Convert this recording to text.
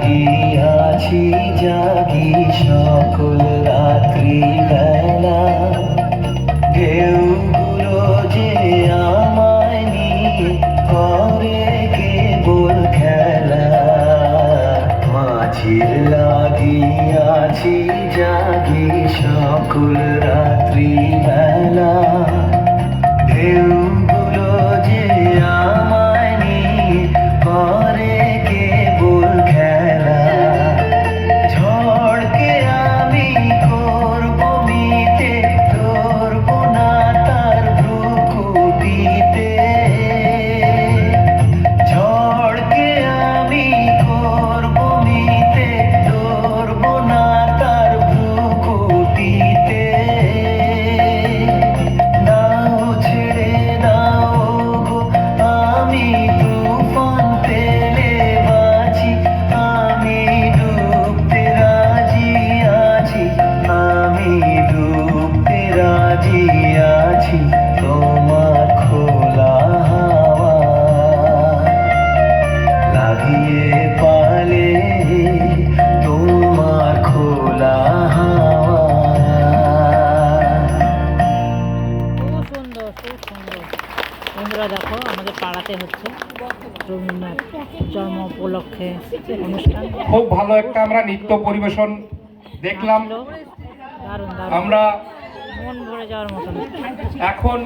লাগিয়াছি জাগি সকল রাত্রি বেলা, ঢেউগুলো যে আমায় নিয়ে করে কেবল খেলা। মাঝির লাগিয়াছি জাগি সকল রাত্রি বেলা, ঢেউগুলো যে আমায় নিয়ে করে কেবল খেলা। ঝড়কে আমি করব মিটে, ধরব না তার ভ্রুকুটিতে। ঝড়কে আমি করব মিটে, ধরব না তার ভ্রুকুটিতে। নাও ছেড়ে দাও গো, আমি তুফান পেলে বাঁচি, আমি ডুবতে রাজি আছি, আমি ডুবতে রাজি আছি তোমার খোলা হাওয়া লাগিয়ে পালে, তোমার খোলা হাওয়া। খুব সুন্দর, খুব সুন্দর। বন্ধুরা দেখো, আমাদের পাড়াতে হচ্ছে রবীন্দ্রনাথ জন্ম উপলক্ষে অনুষ্ঠান। খুব ভালো একটা আমরা নৃত্য পরিবেশন দেখলাম। দারুণ দারুণ, আমরা মন ভরে যাওয়ার মতন। এখন